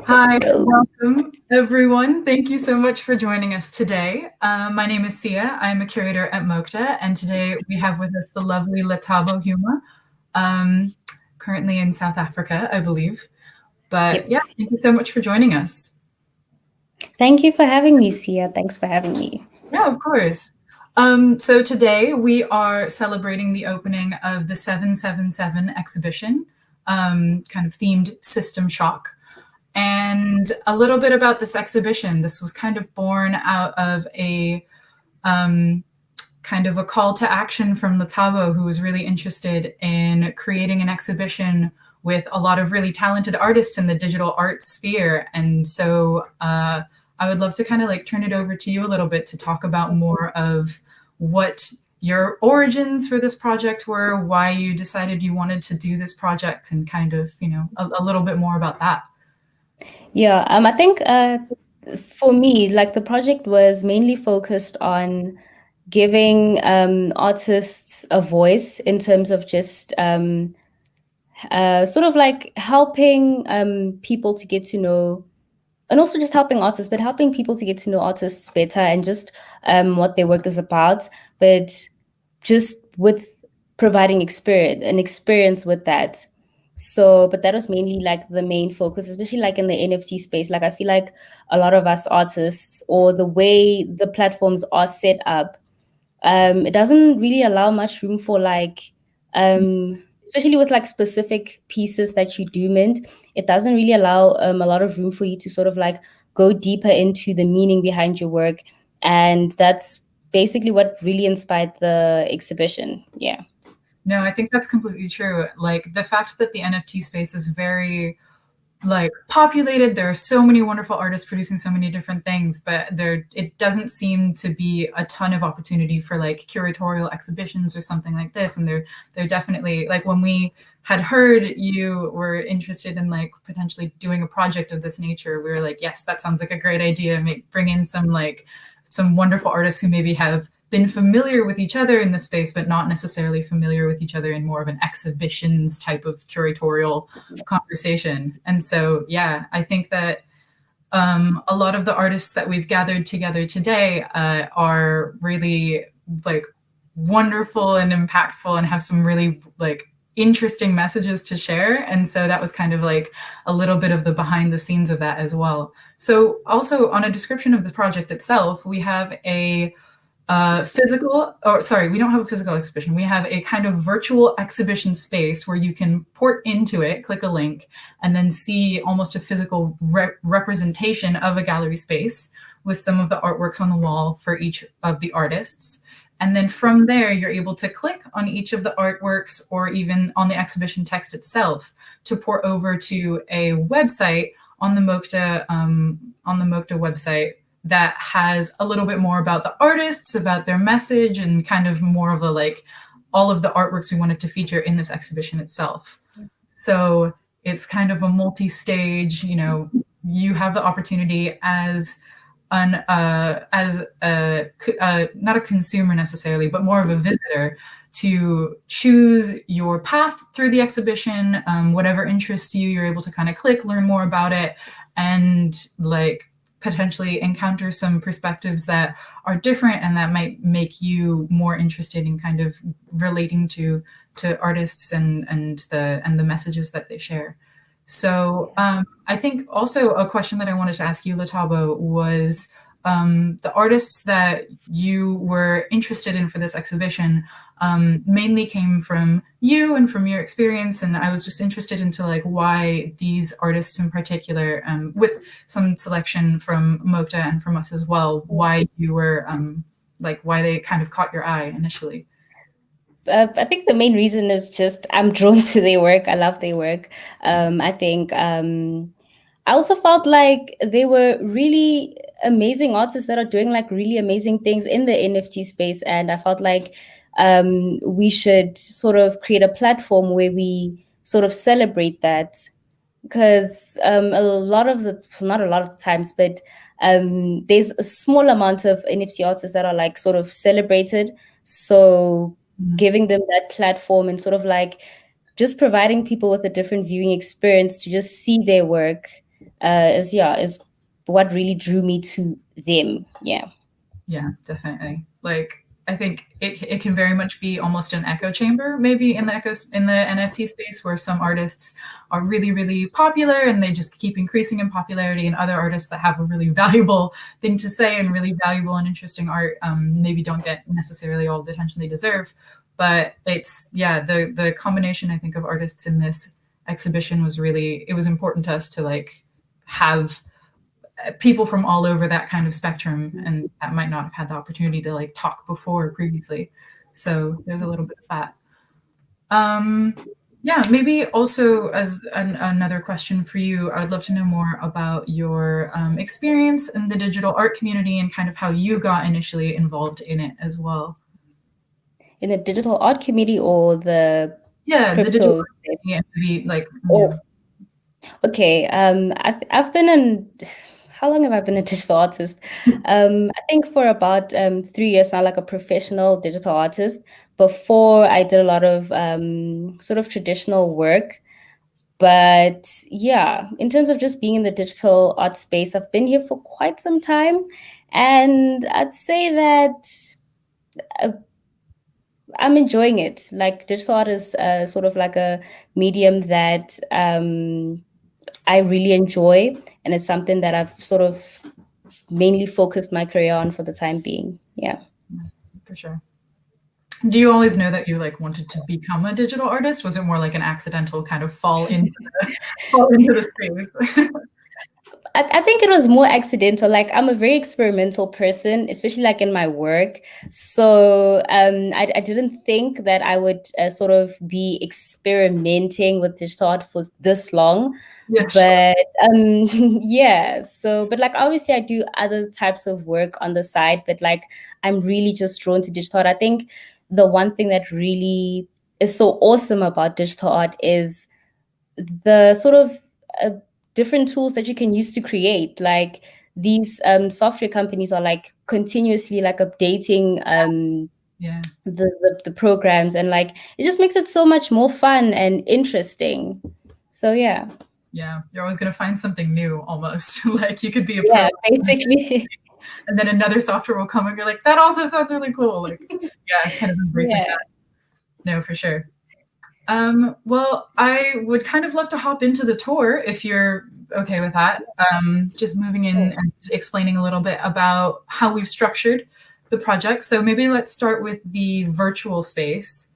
Hi, So, welcome everyone. Thank you so much for joining us today. My name is Sia. I'm a curator at Mokta, and today we have with us the lovely Lethabo Huma, um, currently in South Africa, I believe. But yep. yeah, thank you so much for joining us. Thank you for having me, Sia. Thanks for having me. Yeah, of course. So today we are celebrating the opening of the 777 exhibition, kind of themed System Shock. And a little bit about this exhibition. This was kind of born out of a kind of a call to action from Lethabo, who was really interested in creating an exhibition with a lot of really talented artists in the digital art sphere. And so I would love to kind of like turn it over to you a little bit to talk about more of what your origins for this project were, why you decided you wanted to do this project, and kind of, a little bit more about that. Yeah, I think for me, like the project was mainly focused on giving artists a voice in terms of just sort of like helping people to get to know, and also just helping artists, but helping people to get to know artists better and just what their work is about, but just with providing experience with that. So, but that was mainly like the main focus, especially like in the NFT space. Like I feel like a lot of us artists, or the way the platforms are set up, it doesn't really allow much room for like especially with like specific pieces that you do mint, it doesn't really allow a lot of room for you to sort of like go deeper into the meaning behind your work. And that's basically what really inspired the exhibition. Yeah. No, I think that's completely true. Like the fact that the NFT space is very like populated, there are so many wonderful artists producing so many different things, but there it doesn't seem to be a ton of opportunity for like curatorial exhibitions or something like this. And they're definitely like when we had heard you were interested in like potentially doing a project of this nature, we were like, yes, that sounds like a great idea. Bring in some like some wonderful artists who maybe have been familiar with each other in the space, but not necessarily familiar with each other in more of an exhibitions type of curatorial conversation. And so, yeah, I think that a lot of the artists that we've gathered together today are really like wonderful and impactful and have some really like interesting messages to share. And so that was kind of like a little bit of the behind the scenes of that as well. So also on a description of the project itself, we have a physical, or sorry, we don't have a physical exhibition. We have a kind of virtual exhibition space where you can port into it, click a link, and then see almost a physical representation of a gallery space with some of the artworks on the wall for each of the artists. And then from there, you're able to click on each of the artworks or even on the exhibition text itself to port over to a website on the Mokta website that has a little bit more about the artists, about their message, and kind of more of a like all of the artworks we wanted to feature in this exhibition itself. So it's kind of a multi-stage, you have the opportunity as not a consumer necessarily, but more of a visitor to choose your path through the exhibition, whatever interests you, you're able to kind of click, learn more about it, and like potentially encounter some perspectives that are different and that might make you more interested in kind of relating to artists and the messages that they share. So I think also a question that I wanted to ask you, Latabo, was the artists that you were interested in for this exhibition mainly came from you and from your experience, and I was just interested into like why these artists in particular, with some selection from Mokta and from us as well, why you were like why they kind of caught your eye initially. I think the main reason is just I'm drawn to their work. I love their work. I think I also felt like they were really amazing artists that are doing like really amazing things in the NFT space. And I felt like we should sort of create a platform where we sort of celebrate that, because a lot of the, not a lot of the times, but there's a small amount of NFT artists that are like sort of celebrated. So Mhm. giving them that platform and sort of like just providing people with a different viewing experience to just see their work, is what really drew me to them. Yeah. Yeah, definitely. Like I think it can very much be almost an echo chamber, maybe in the NFT space, where some artists are really, really popular and they just keep increasing in popularity, and other artists that have a really valuable thing to say and really valuable and interesting art maybe don't get necessarily all the attention they deserve. But it's yeah, the combination I think of artists in this exhibition was really, it was important to us to like have people from all over that kind of spectrum, and that might not have had the opportunity to like talk before previously. So there's a little bit of that. Um, yeah, maybe also as another question for you, I'd love to know more about your experience in the digital art community and kind of how you got initially involved in it as well. In the digital art community or the Yeah, the digital crypto art space? community, and maybe like yeah, Oh, okay. I've been in. How long have I been a digital artist? I think for about 3 years now, like a professional digital artist. Before I did a lot of sort of traditional work. But yeah, in terms of just being in the digital art space, I've been here for quite some time. And I'd say that uh, I'm enjoying it. Like digital art is sort of like a medium that I really enjoy. And it's something that I've sort of mainly focused my career on for the time being. Yeah. for sure. Do you always know that you like wanted to become a digital artist? Was it more like an accidental kind of fall into the space? I think it was more accidental. Like I'm a very experimental person, especially like in my work. So I didn't think that I would sort of be experimenting with digital art for this long. Yeah, sure. But yeah, so but like obviously I do other types of work on the side, but like I'm really just drawn to digital art. I think the one thing that really is so awesome about digital art is the sort of uh, different tools that you can use to create. Like these software companies are like continuously like updating Yeah, the programs, and like it just makes it so much more fun and interesting. So yeah. yeah. You're always gonna find something new almost. Like you could be a pro, Yeah, basically. and then another software will come and you're like, that also sounds really cool. Like, yeah, kind of embracing Yeah. that. No, for sure. Well, I would kind of love to hop into the tour if you're okay with that. Just moving in Cool. and explaining a little bit about how we've structured the project. So maybe let's start with the virtual space,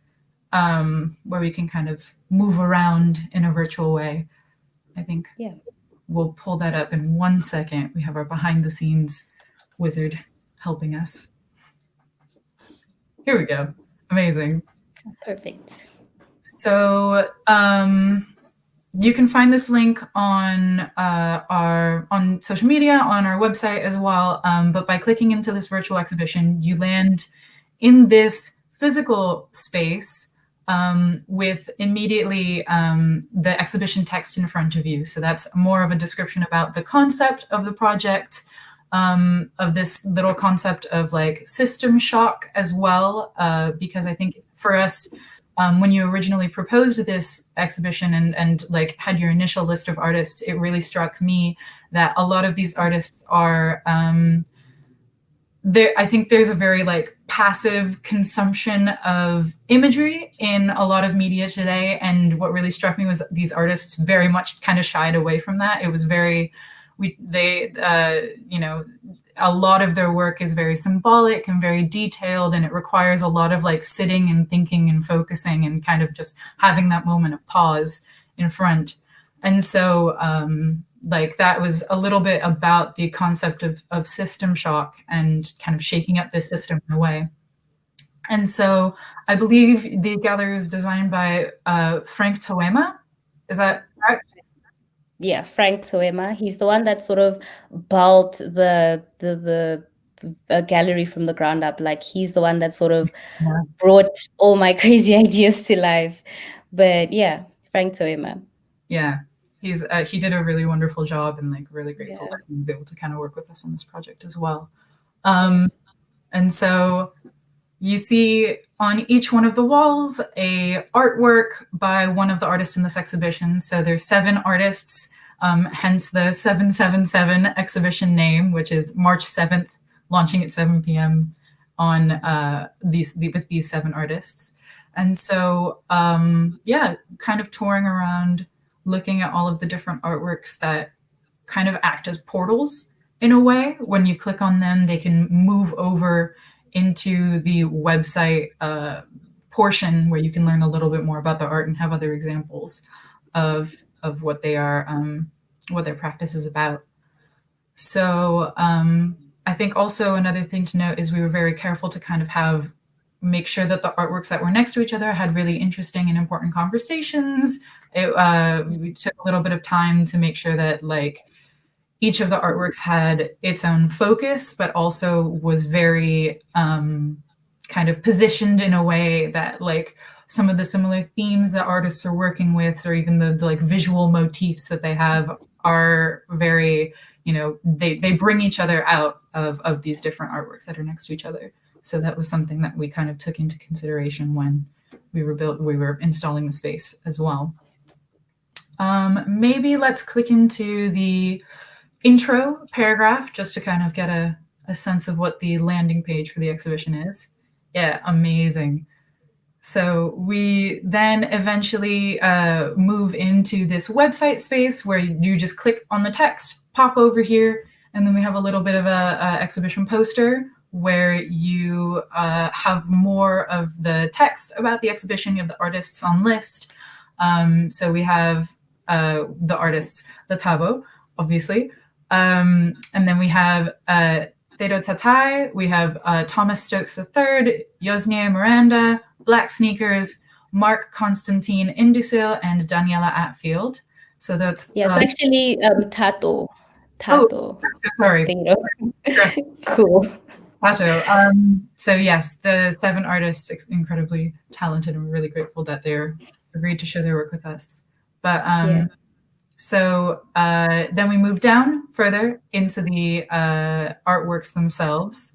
where we can kind of move around in a virtual way. I think Yeah. we'll pull that up in 1 second. We have our behind the scenes wizard helping us. Here we go. Amazing. Perfect. So you can find this link on our on social media, on our website as well. But by clicking into this virtual exhibition, you land in this physical space with immediately the exhibition text in front of you. So that's more of a description about the concept of the project, of this little concept of like system shock as well, because I think for us, when you originally proposed this exhibition and like had your initial list of artists, it really struck me that a lot of these artists are there. I think there's a very like passive consumption of imagery in a lot of media today, and what really struck me was that these artists very much kind of shied away from that. It was very you know, a lot of their work is very symbolic and very detailed, and it requires a lot of like sitting and thinking and focusing and kind of just having that moment of pause in front. And so like that was a little bit about the concept of system shock and kind of shaking up the system in a way. And so I believe the gallery was designed by Frank Toema. Is that correct? Yeah, Frank Toema. He's the one that sort of built the gallery from the ground up. Like he's the one that sort of Yeah. brought all my crazy ideas to life. But yeah, Frank Toema. Yeah, he did a really wonderful job, and like really grateful Yeah. that he was able to kind of work with us on this project as well. Yeah. And so you see on each one of the walls a artwork by one of the artists in this exhibition. So there's 7 artists hence the 777 exhibition name, which is March 7th, launching at 7 p.m. on with these 7 artists. And so, yeah, kind of touring around, looking at all of the different artworks that kind of act as portals in a way. When you click on them, they can move over into the website portion where you can learn a little bit more about the art and have other examples of what they are, what their practice is about. So I think also another thing to note is we were very careful to kind of make sure that the artworks that were next to each other had really interesting and important conversations. We took a little bit of time to make sure that like each of the artworks had its own focus, but also was very kind of positioned in a way that like some of the similar themes that artists are working with, or even the like visual motifs that they have are very, you know, they bring each other out of these different artworks that are next to each other. So that was something that we kind of took into consideration when we were installing the space as well. Maybe let's click into the intro paragraph just to kind of get a sense of what the landing page for the exhibition is. Yeah, amazing. So we then eventually move into this website space where you just click on the text, pop over here, and then we have a little bit of a exhibition poster where you have more of the text about the exhibition. You have the artists on list. So we have the artists, Lethabo, obviously. And then we have Thedo Tatai, we have Thomas Stokes III, Yosnia Miranda, Black Sneakers, Mark Constantine Indusil, and Daniela Atfield. So that's... Yeah, it's actually Tato. Oh, so sorry. Cool. Tato. So yes, the 7 artists, incredibly talented, and we're really grateful that they're agreed to share their work with us. But yeah. So then we move down further into the artworks themselves.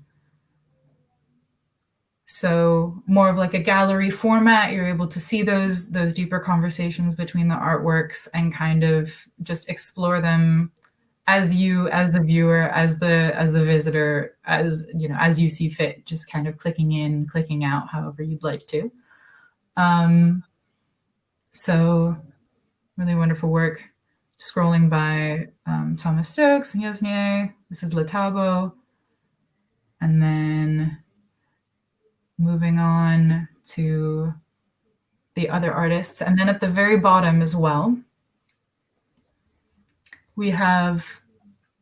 So more of like a gallery format, you're able to see those deeper conversations between the artworks and kind of just explore them as the viewer, as the visitor, as you know, as you see fit, just kind of clicking in, clicking out, however you'd like to. So really wonderful work. Scrolling by Thomas Stokes and Yosnie. This is Lethabo. And then moving on to the other artists. And then at the very bottom as well, we have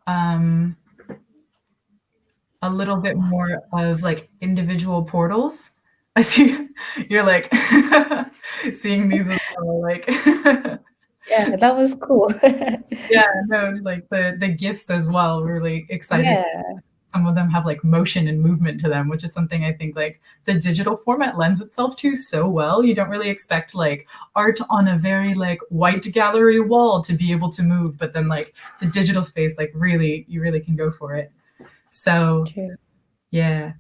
a little bit more of like individual portals. I see you're like seeing these as well, like yeah, that was cool. Yeah, no, like the gifts as well. We're really excited. Yeah. Some of them have like motion and movement to them, which is something I think like the digital format lends itself to so well. You don't really expect like art on a very like white gallery wall to be able to move, but then like the digital space, like really, you really can go for it. So True. Yeah.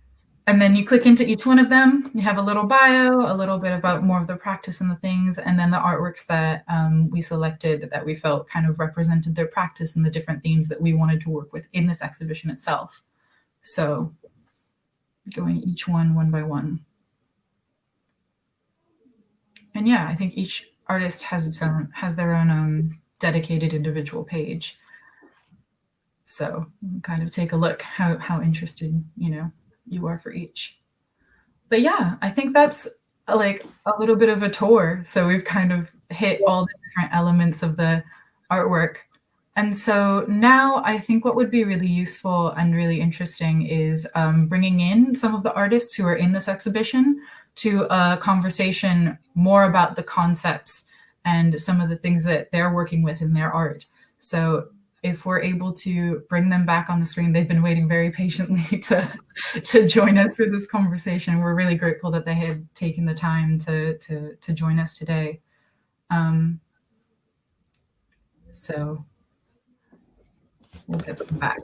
And then you click into each one of them. You have a little bio, a little bit about more of the practice and the things, and then the artworks that we selected that we felt kind of represented their practice and the different themes that we wanted to work with in this exhibition itself. So going each one by one. And yeah, I think each artist has their own dedicated individual page. So kind of take a look how interested, you are for each. But yeah, I think that's like a little bit of a tour. So we've kind of hit all the different elements of the artwork. And so now I think what would be really useful and really interesting is bringing in some of the artists who are in this exhibition to a conversation more about the concepts and some of the things that they're working with in their art. So if we're able to bring them back on the screen, they've been waiting very patiently to join us for this conversation. We're really grateful that they had taken the time to join us today. So we'll get them back.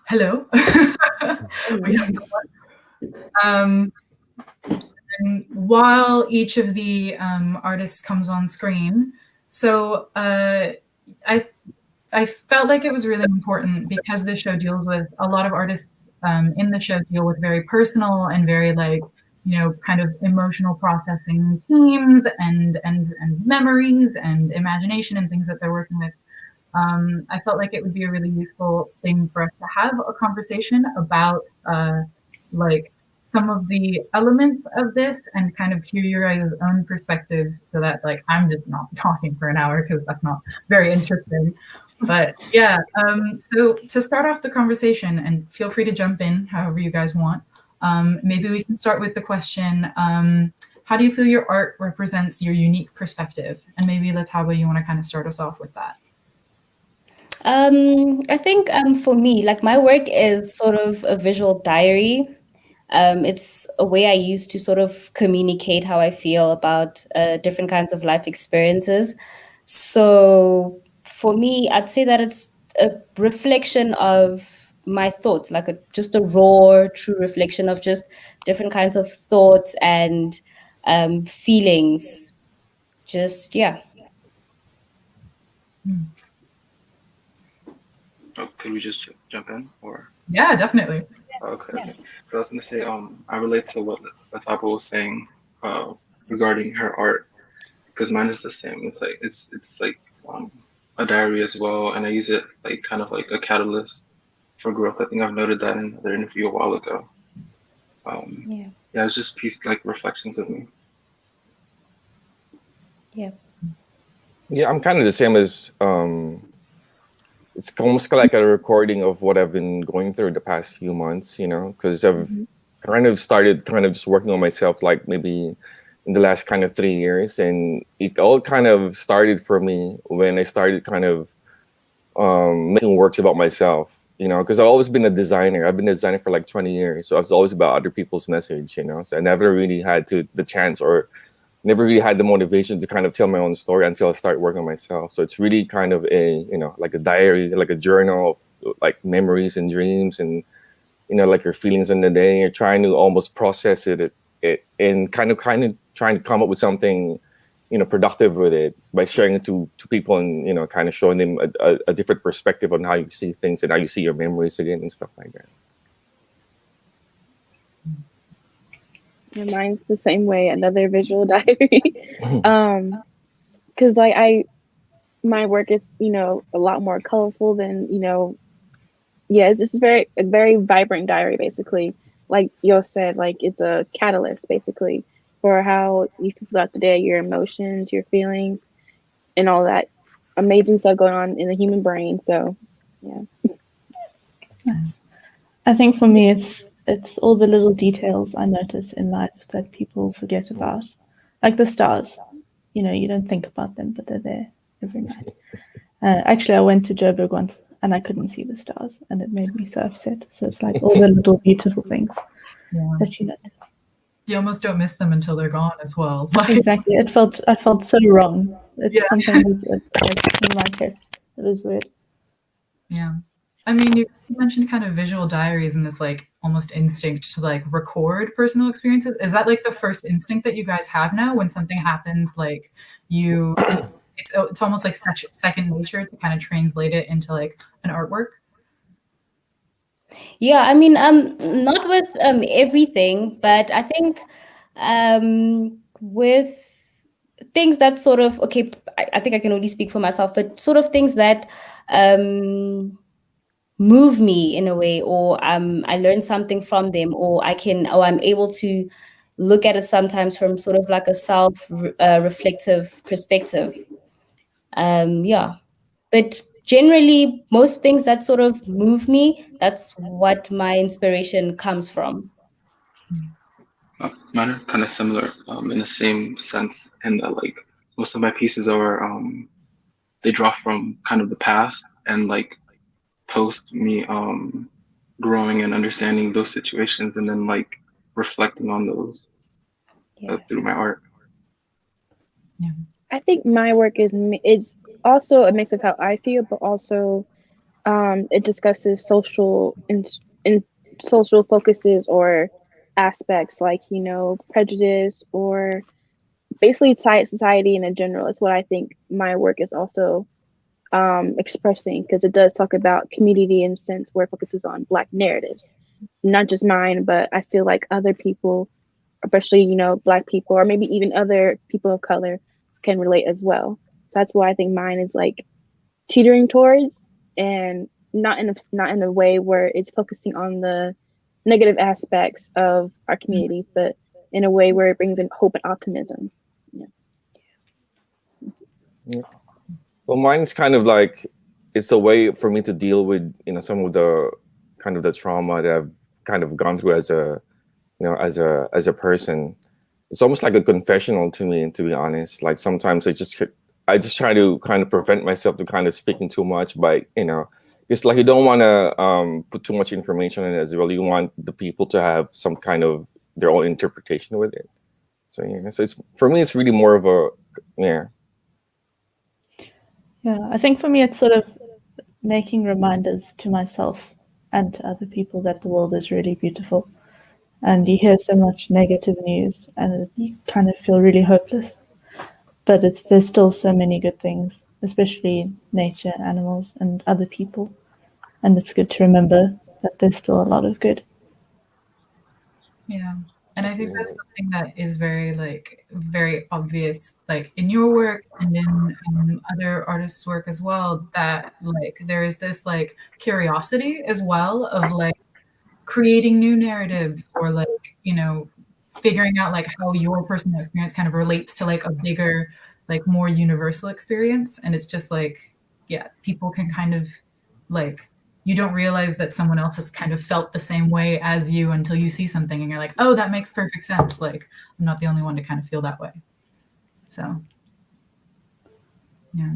Hello. We have someone. And while each of the artists comes on screen, so I I felt like it was really important because the show deals with a lot of artists in the show deal with very personal and very like kind of emotional processing themes and memories and imagination and things that they're working with. I felt like it would be a really useful thing for us to have a conversation about like some of the elements of this and kind of hear your guys' own perspectives so that like I'm just not talking for an hour because that's not very interesting. But yeah, so to start off the conversation, and feel free to jump in however you guys want, maybe we can start with the question, how do you feel your art represents your unique perspective? And maybe Lethabo, you want to kind of start us off with that. I think for me, like my work is sort of a visual diary. It's a way I use to sort of communicate how I feel about different kinds of life experiences. So for me, I'd say that it's a reflection of my thoughts, like just a raw, true reflection of just different kinds of thoughts and feelings. Just, yeah. Oh, could we just jump in, or? Yeah, definitely. Okay. So I was gonna say, I relate to what Lethabo was saying, regarding her art, because mine is the same. It's like a diary as well, and I use it like kind of like a catalyst for growth. I think I've noted that in another interview a while ago. Yeah. Yeah, it's just like reflections of me. Yeah. Yeah, I'm kind of the same as it's almost like a recording of what I've been going through the past few months, because I've kind of started kind of just working on myself like maybe in the last kind of 3 years. And it all kind of started for me when I started kind of making works about myself, because I've always been a designer. I've been a designer for like 20 years. So I was always about other people's message, So I never really had the chance or never really had the motivation to kind of tell my own story until I started working on myself. So it's really kind of like a diary, like a journal of like memories and dreams and, like your feelings in the day. You're trying to almost process it and kind of trying to come up with something, productive with it by sharing it to people and, kind of showing them a different perspective on how you see things and how you see your memories again and stuff like that. Yeah, mine's the same way, another visual diary. Because like my work is, a lot more colorful than, yeah, it's just a very vibrant diary, basically. Like Yo said, like it's a catalyst, basically, for how you feel throughout the day, your emotions, your feelings, and all that amazing stuff going on in the human brain. So, yeah. I think for me, it's all the little details I notice in life that people forget about, like the stars. You don't think about them, but they're there every night. Actually, I went to Joburg once and I couldn't see the stars, and it made me so upset. So it's like all the little beautiful things that you notice. You almost don't miss them until they're gone as well. Exactly. I felt so wrong. Something was like in my chest. It was weird. Yeah. I mean, you mentioned kind of visual diaries and this like almost instinct to like record personal experiences. Is that like the first instinct that you guys have now when something happens? Like it's almost like such second nature to kind of translate it into like an artwork. Yeah, I mean, not with everything, but I think with things that sort of I think I can only speak for myself, but sort of things that move me in a way, or I learn something from them, or I'm able to look at it sometimes from sort of like a self-reflective perspective. Yeah, but generally, most things that sort of move me, that's what my inspiration comes from. Mine are kind of similar, in the same sense, in that like most of my pieces are they draw from kind of the past and like post me growing and understanding those situations and then like reflecting on those through my art. I think my work is also a mix of how I feel, but also it discusses in social focuses or aspects like, you know, prejudice or basically society in general. Is what I think my work is also expressing, because it does talk about community in a sense where it focuses on Black narratives, not just mine, but I feel like other people, especially, you know, Black people or maybe even other people of color, can relate as well. So that's why I think mine is like teetering towards, and not in a way where it's focusing on the negative aspects of our communities, but in a way where it brings in hope and optimism. Yeah. Yeah. Well, mine's kind of like it's a way for me to deal with some of the kind of the trauma that I've kind of gone through as a as a person. It's almost like a confessional to me, to be honest. Like sometimes I just try to kind of prevent myself to kind of speaking too much by it's like you don't want to put too much information in it as well. You want the people to have some kind of their own interpretation with it. So yeah, so it's for me it's really more of a yeah. Yeah, I think for me it's sort of making reminders to myself and to other people that the world is really beautiful. And you hear so much negative news and you kind of feel really hopeless. But there's still so many good things, especially nature, animals, and other people. And it's good to remember that there's still a lot of good. Yeah. And I think that's something that is very obvious, like in your work and in other artists' work as well, that like there is this like curiosity as well of like creating new narratives or like, figuring out like how your personal experience kind of relates to like a bigger, like more universal experience. And it's just like, yeah, people can kind of like, you don't realize that someone else has kind of felt the same way as you until you see something and you're like, oh, that makes perfect sense. Like, I'm not the only one to kind of feel that way. So, yeah.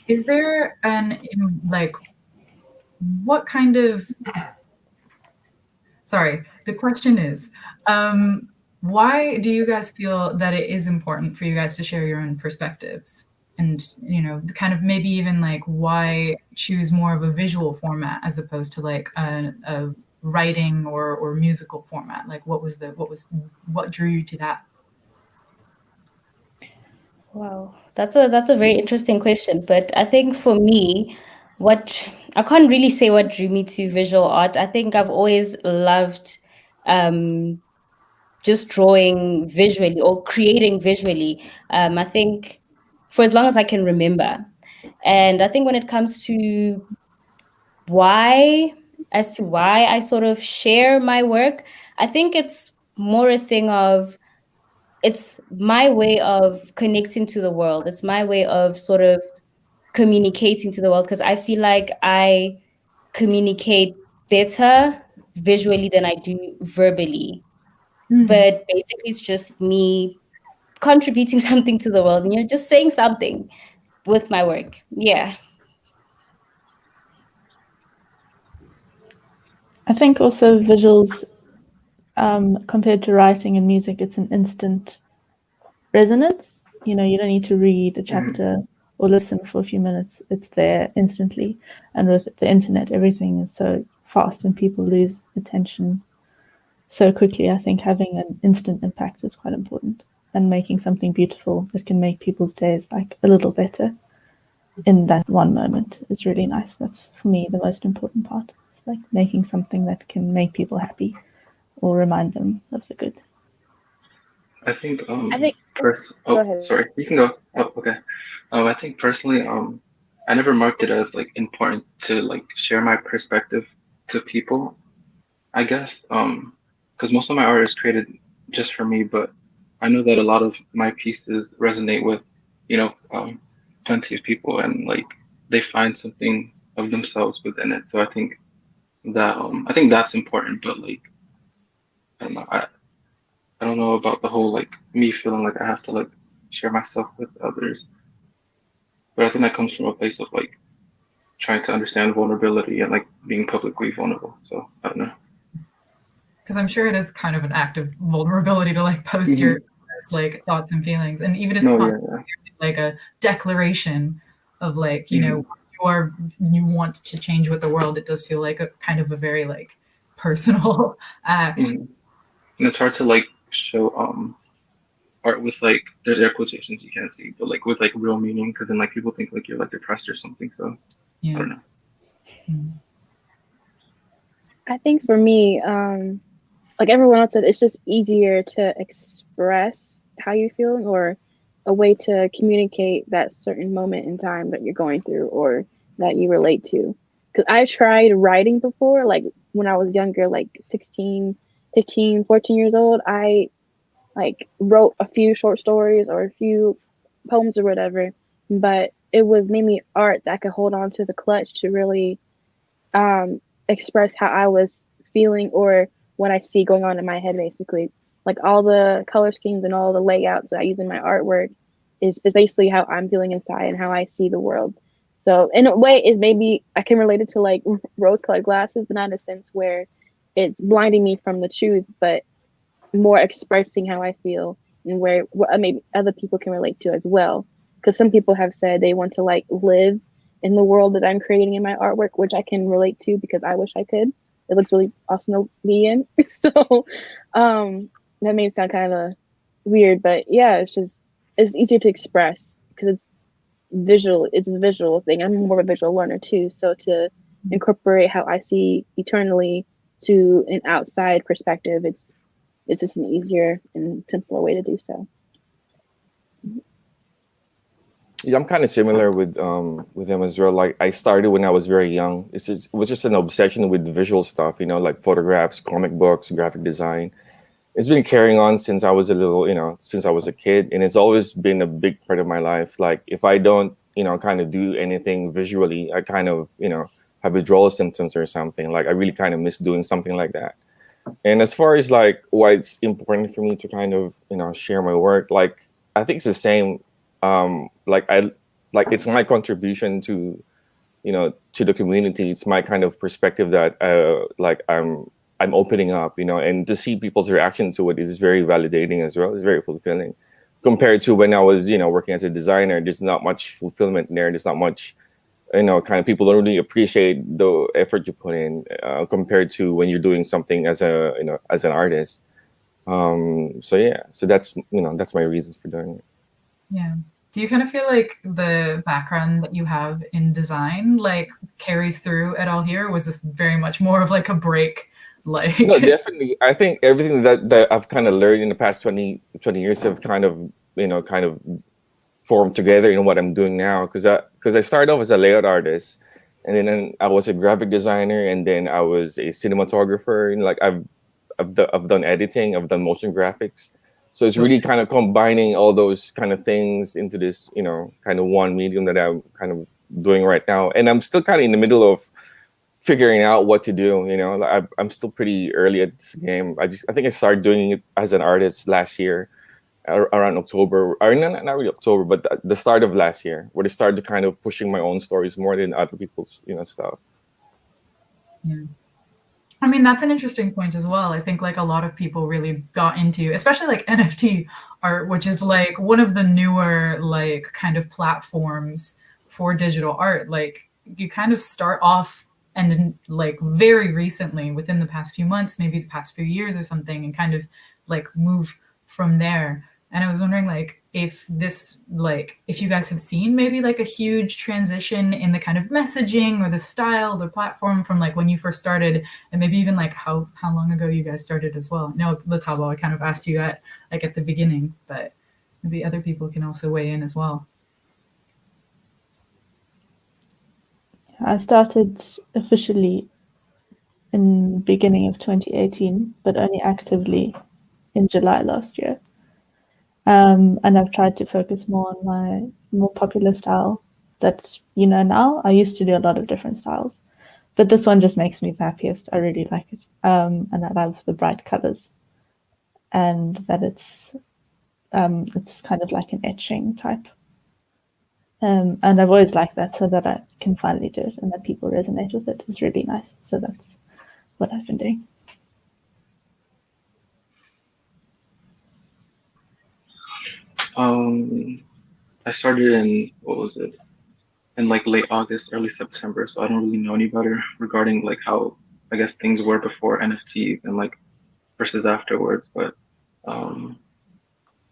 Is there what kind of, sorry, the question is, why do you guys feel that it is important for you guys to share your own perspectives? And, kind of maybe even like why choose more of a visual format as opposed to like a writing or musical format? Like what drew you to that? Wow, that's a very interesting question. But I think for me, what I can't really say what drew me to visual art. I think I've always loved um, just drawing visually or creating visually. I think for as long as I can remember. And I think when it comes to why, as to why I sort of share my work, I think it's more a thing of it's my way of connecting to the world. It's my way of sort of communicating to the world because I feel like I communicate better visually than I do verbally. But basically, it's just me contributing something to the world and you're just saying something with my work. Yeah. I think also visuals, compared to writing and music, it's an instant resonance. You don't need to read a chapter or listen for a few minutes. It's there instantly. And with the internet, everything is so fast and people lose attention so quickly. I think having an instant impact is quite important, and making something beautiful that can make people's days like a little better in that one moment is really nice. That's for me the most important part. It's like making something that can make people happy or remind them of the good. I think go ahead. Sorry, you can go. Oh, okay. I think personally, I never marked it as like important to like share my perspective to people. I guess, because most of my art is created just for me, but I know that a lot of my pieces resonate with, plenty of people, and like they find something of themselves within it. So I think that's important. But like, I don't know, I don't know about the whole like me feeling like I have to like share myself with others. But I think that comes from a place of like trying to understand vulnerability and like being publicly vulnerable. So I don't know. Because I'm sure it is kind of an act of vulnerability to like post your express like thoughts and feelings, and even if No, it's not yeah, like a declaration of like, you yeah. know, you want to change with the world, it does feel like a kind of a very like personal act. And it's hard to like show art with like there's air quotations you can't see, but like with like real meaning, because then like people think like you're like depressed or something. So I Yeah. don't know. I think for me, like everyone else said, it's just easier to express how you're feeling or a way to communicate that certain moment in time that you're going through or that you relate to. Because I tried writing before, like when I was younger, like 16, 15, 14 years old, I like wrote a few short stories or a few poems or whatever, but it was mainly art that I could hold on to as a clutch to really express how I was feeling or what I see going on in my head, basically. Like all the color schemes and all the layouts that I use in my artwork is basically how I'm feeling inside and how I see the world. So in a way, it maybe I can relate it to like rose-colored glasses, but not in a sense where it's blinding me from the truth, but more expressing how I feel and where what maybe other people can relate to as well. Because some people have said they want to like live in the world that I'm creating in my artwork, which I can relate to because I wish I could. It looks really awesome to be in. So that may sound kind of weird, but yeah, it's easier to express because it's visual. It's a visual thing. I'm more of a visual learner too. So to incorporate how I see eternally to an outside perspective, it's just an easier and simpler way to do so. Yeah, I'm kind of similar with him as well. Like I started when I was very young. It was just an obsession with visual stuff, you know, like photographs, comic books, graphic design. It's been carrying on since I was a little, you know, since I was a kid, and it's always been a big part of my life. Like if I don't, you know, kind of do anything visually, I kind of, you know, have withdrawal symptoms or something. Like I really kind of miss doing something like that. And as far as like why it's important for me to kind of, you know, share my work, like I think it's the same. Like it's my contribution to, you know, to the community. It's my kind of perspective that like I'm opening up, you know, and to see people's reaction to it is very validating as well. It's very fulfilling compared to when I was, you know, working as a designer. There's not much fulfillment there. There's not much, you know, kind of people don't really appreciate the effort you put in compared to when you're doing something as a, you know, as an artist. So yeah, so that's, you know, that's my reasons for doing it. Yeah. Do you kind of feel like the background that you have in design like carries through at all here? Or was this very much more of like a break? Like No, definitely. I think everything that I've kind of learned in the past 20 years have kind of, you know, kind of formed together in what I'm doing now. Because I started off as a layout artist, and then I was a graphic designer, and then I was a cinematographer. And like I've done editing, I've done motion graphics. So it's really kind of combining all those kind of things into this, you know, kind of one medium that I'm kind of doing right now. And I'm still kind of in the middle of figuring out what to do. You know, like I'm still pretty early at this game. I think I started doing it as an artist last year, around October, or not really October, but the start of last year, where they started kind of pushing my own stories more than other people's, you know, stuff. Yeah. I mean, that's an interesting point as well. I think like a lot of people really got into, especially like NFT art, which is like one of the newer like kind of platforms for digital art. Like you kind of start off and like very recently within the past few months, maybe the past few years or something, and kind of like move from there. And I was wondering like if this like if you guys have seen maybe like a huge transition in the kind of messaging or the style, the platform from like when you first started, and maybe even like how long ago you guys started as well. No, Lethabo, I kind of asked you at like at the beginning, but maybe other people can also weigh in as well. I started officially in beginning of 2018, but only actively in July last year. And I've tried to focus more on my more popular style that, you know, now. I used to do a lot of different styles, but this one just makes me the happiest. I really like it. And I love the bright colors and that it's kind of like an etching type. And I've always liked that, so that I can finally do it and that people resonate with it is really nice. So that's what I've been doing. I started in, what was it? In like late August, early September, so I don't really know any better regarding like how I guess things were before NFTs and like versus afterwards. But um,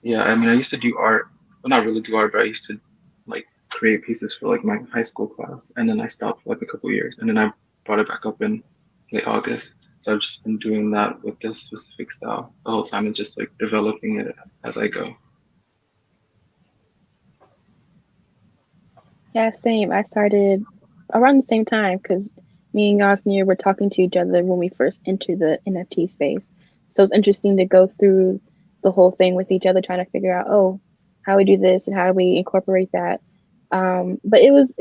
yeah, I mean, I used to do art, well, not really do art, but I used to like create pieces for like my high school class, and then I stopped for like a couple years, and then I brought it back up in late August. So I've just been doing that with this specific style the whole time and just like developing it as I go. Yeah, same. I started around the same time because me and Yasnir were talking to each other when we first entered the NFT space. So it's interesting to go through the whole thing with each other, trying to figure out, oh, how we do this and how we incorporate that. But it was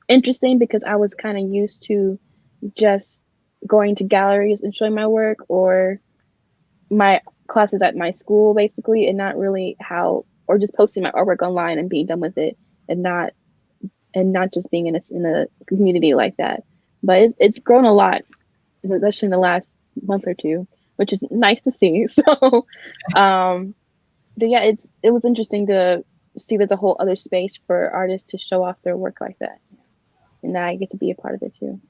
interesting because I was kind of used to just going to galleries and showing my work or my classes at my school basically, and not really how, or just posting my artwork online and being done with it, and not just being in a community like that. But it's grown a lot, especially in the last month or two, which is nice to see. So, but yeah, it was interesting to see there's a whole other space for artists to show off their work like that, and now I get to be a part of it too.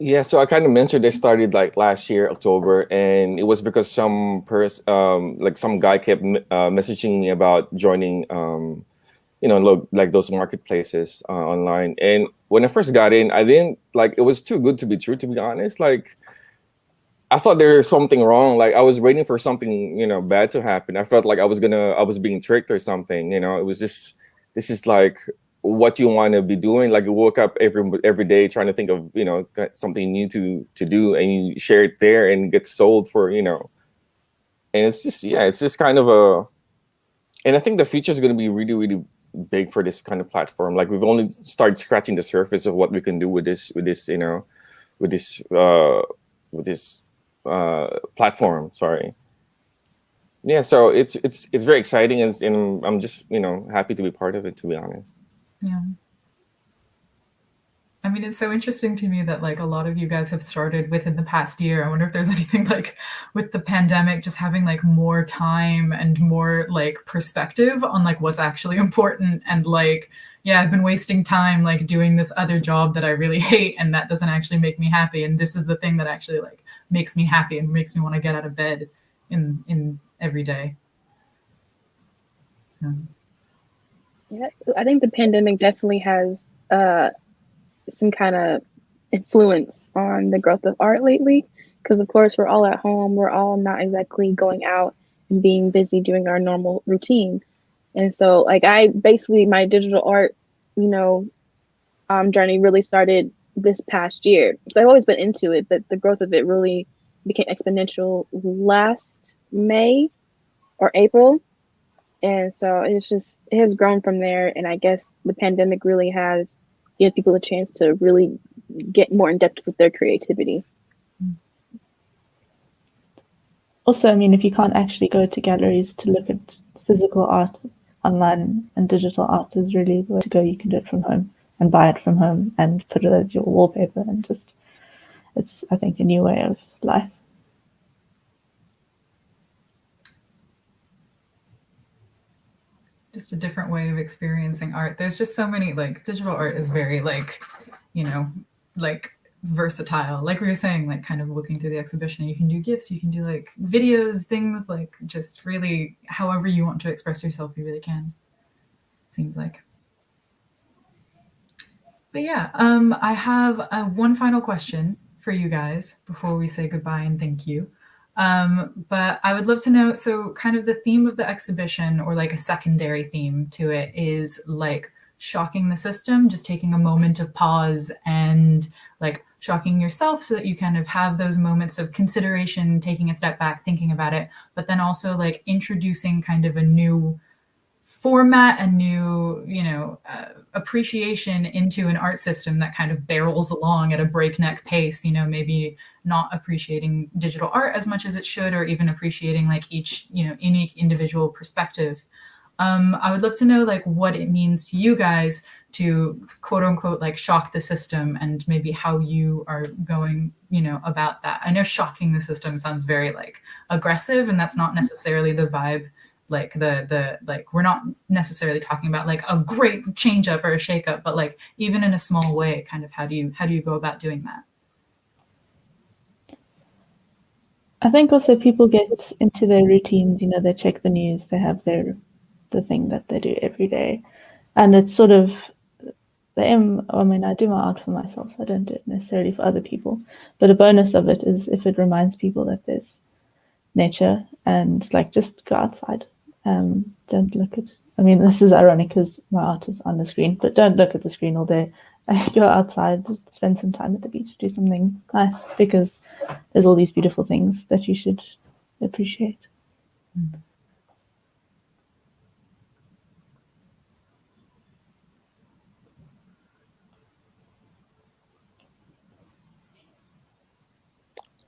Yeah, so I kind of mentioned they started like last year, October, and it was because like some guy kept messaging me about joining, like those marketplaces online. And when I first got in, I didn't like it was too good to be true, to be honest. Like I thought there was something wrong. Like I was waiting for something, bad to happen. I felt like I was being tricked or something. It was just this is like what you want to be doing. Like you woke up every day trying to think of something new to do, and you share it there and get sold for. And it's just kind of and I think the future is going to be really really big for this kind of platform. Like we've only started scratching the surface of what we can do with this with this platform. Sorry. Yeah, so it's very exciting, and I'm just happy to be part of it, to be honest. Yeah. I mean, it's so interesting to me that like a lot of you guys have started within the past year. I wonder if there's anything like with the pandemic, just having like more time and more like perspective on like what's actually important. And like, yeah, I've been wasting time like doing this other job that I really hate, and that doesn't actually make me happy. And this is the thing that actually like makes me happy and makes me want to get out of bed in every day. So. Yeah, I think the pandemic definitely has some kind of influence on the growth of art lately, because of course we're all at home, we're all not exactly going out and being busy doing our normal routine. And so like I basically my digital art journey really started this past year. So I've always been into it, but the growth of it really became exponential last May or April. And so it has grown from there. And I guess the pandemic really has given people a chance to really get more in depth with their creativity. Also, I mean, if you can't actually go to galleries to look at physical art, online and digital art is really the way to go. You can do it from home and buy it from home and put it as your wallpaper, and it's, I think, a new way of life. Just a different way of experiencing art. There's just so many, like digital art is very like, like versatile. Like we were saying, like kind of looking through the exhibition, you can do GIFs, you can do like videos, things like just really however you want to express yourself, you really can. Seems like. But yeah, I have one final question for you guys before we say goodbye and thank you. But I would love to know, so kind of the theme of the exhibition, or like a secondary theme to it, is like shocking the system, just taking a moment of pause and like shocking yourself so that you kind of have those moments of consideration, taking a step back, thinking about it, but then also like introducing kind of a new format, a new, appreciation into an art system that kind of barrels along at a breakneck pace, maybe not appreciating digital art as much as it should, or even appreciating like each, unique individual perspective. I would love to know like what it means to you guys to quote unquote like shock the system, and maybe how you are going, about that. I know shocking the system sounds very like aggressive, and that's not necessarily the vibe. Like the like we're not necessarily talking about like a great change up or a shake up, but like even in a small way, kind of how do you go about doing that? I think also people get into their routines, they check the news, they have the thing that they do every day. And it's sort of I do my art for myself. I don't do it necessarily for other people. But a bonus of it is if it reminds people that there's nature and like just go outside. Don't look at this is ironic because my art is on the screen, but don't look at the screen all day. Go outside, spend some time at the beach, do something nice, because there's all these beautiful things that you should appreciate.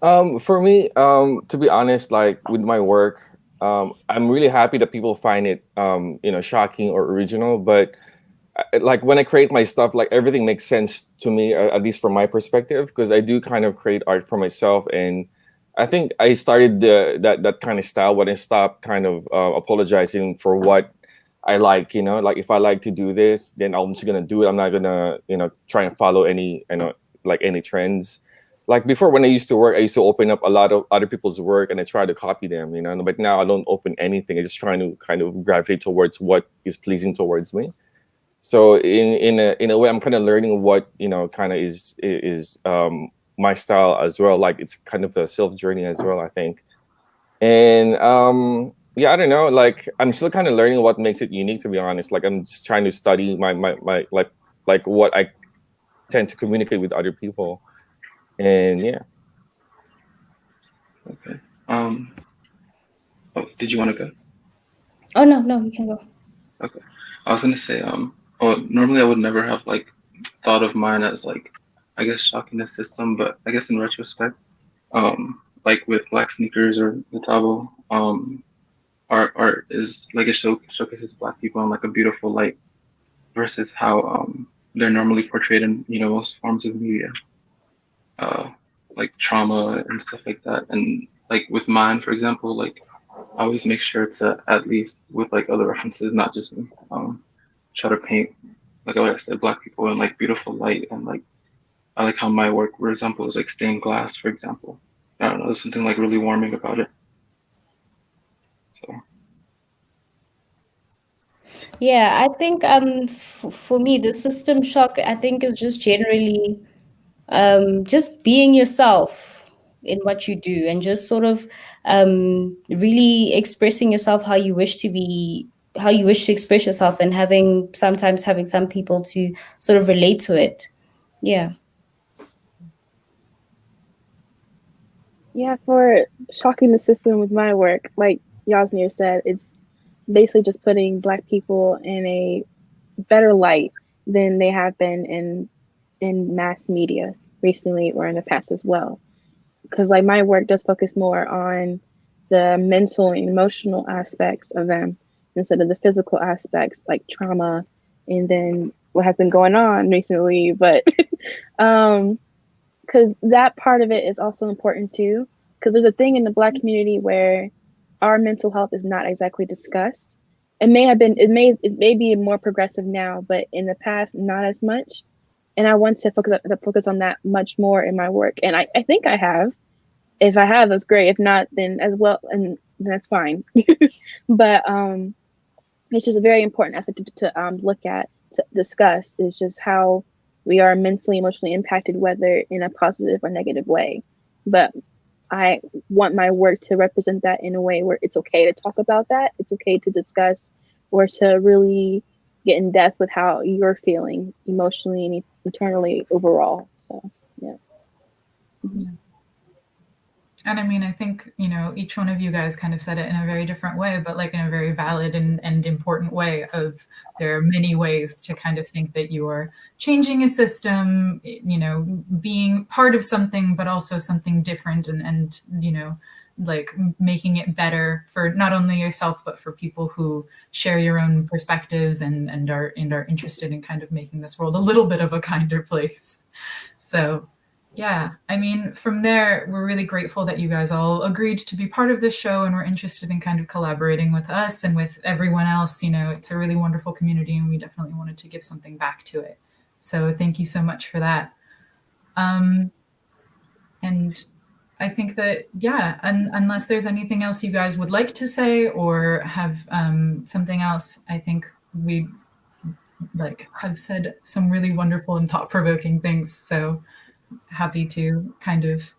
For me, to be honest, like with my work, I'm really happy that people find it, shocking or original. But like when I create my stuff, like everything makes sense to me, at least from my perspective, because I do kind of create art for myself. And I think I started that kind of style when I stopped kind of apologizing for what I like. Like if I like to do this, then I'm just gonna do it. I'm not gonna, try and follow any, like any trends. Like before, when I used to work, I used to open up a lot of other people's work and I try to copy them, But now I don't open anything. I just trying to kind of gravitate towards what is pleasing towards me. So in a way, I'm kind of learning what kind of is my style as well. Like it's kind of a self journey as well, I think. And yeah, I don't know. Like I'm still kind of learning what makes it unique, to be honest. Like I'm just trying to study my like what I tend to communicate with other people. And yeah. Okay. Oh, did you want to go? Oh no, you can go. Okay. I was gonna say, well, normally I would never have like thought of mine as like, I guess shocking the system, but I guess in retrospect, like with Black Sneakers or Lethabo, art is like it showcases Black people in like a beautiful light versus how they're normally portrayed in most forms of media, like trauma and stuff like that. And like with mine, for example, like I always make sure to at least with like other references, not just try to paint like what I said, Black people in like beautiful light. And like I like how my work resembles like stained glass, for example. I don't know, there's something like really warming about it. So Yeah, I think for me the system shock I think is just generally just being yourself in what you do and just sort of really expressing yourself how you wish to be, how you wish to express yourself, and sometimes having some people to sort of relate to it. Yeah. Yeah, for shocking the system with my work, like Yasmir said, it's basically just putting Black people in a better light than they have been in mass media recently or in the past as well. Because like my work does focus more on the mental and emotional aspects of them instead of the physical aspects like trauma and then what has been going on recently. But because that part of it is also important too. Because there's a thing in the Black community where our mental health is not exactly discussed. It may be more progressive now, but in the past, not as much. And I want to focus on that much more in my work. And I think I have. If I have, that's great. If not, then as well, and that's fine. But it's just a very important aspect to look at, to discuss, is just how we are mentally, emotionally impacted, whether in a positive or negative way. But I want my work to represent that in a way where it's okay to talk about that. It's okay to discuss or to really get in depth with how you're feeling emotionally and internally overall. So, yeah. Yeah. And I mean, I think, each one of you guys kind of said it in a very different way, but like in a very valid and important way of there are many ways to kind of think that you are changing a system, being part of something, but also something different and like making it better for not only yourself, but for people who share your own perspectives and are interested in kind of making this world a little bit of a kinder place. So yeah, I mean, from there, we're really grateful that you guys all agreed to be part of this show and were interested in kind of collaborating with us and with everyone else. You know, it's a really wonderful community and we definitely wanted to give something back to it. So thank you so much for that. And I think that, yeah, unless there's anything else you guys would like to say or have something else, I think we like have said some really wonderful and thought-provoking things. So happy to kind of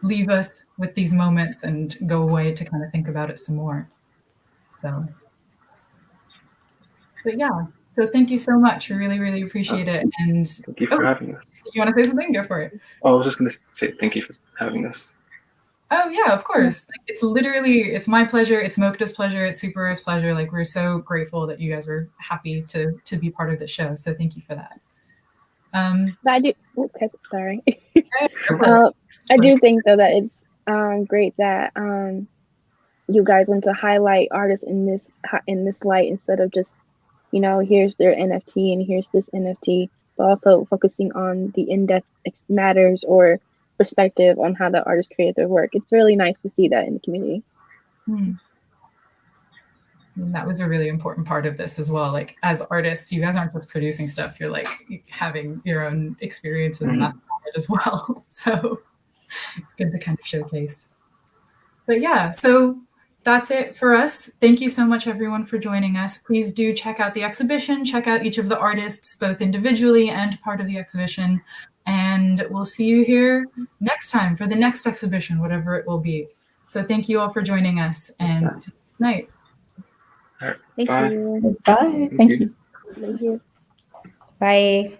leave us with these moments and go away to kind of think about it some more. So, but yeah, so thank you so much. We really, really appreciate it. And thank you for having us. You want to say something? Go for it. Oh, I was just going to say thank you for having us. Oh yeah, of course. Like, it's literally, it's my pleasure. It's Mokta's pleasure. It's SuperRare's pleasure. Like, we're so grateful that you guys were happy to be part of the show. So thank you for that. But I do. Okay, sorry. I do think though that it's great that you guys want to highlight artists in this light instead of just, you know, here's their NFT and here's this NFT, but also focusing on the in-depth matters or perspective on how the artist created their work. It's really nice to see that in the community. And that was a really important part of this as well. Like, as artists, you guys aren't just producing stuff, you're like having your own experiences and that's it as well. So it's good to kind of showcase. But yeah, so that's it for us. Thank you so much, everyone, for joining us. Please do check out the exhibition, check out each of the artists, both individually and part of the exhibition. And we'll see you here next time for the next exhibition, whatever it will be. So thank you all for joining us, and good night. All right, Thank bye. you. Bye. Thank you. Thank you. Bye.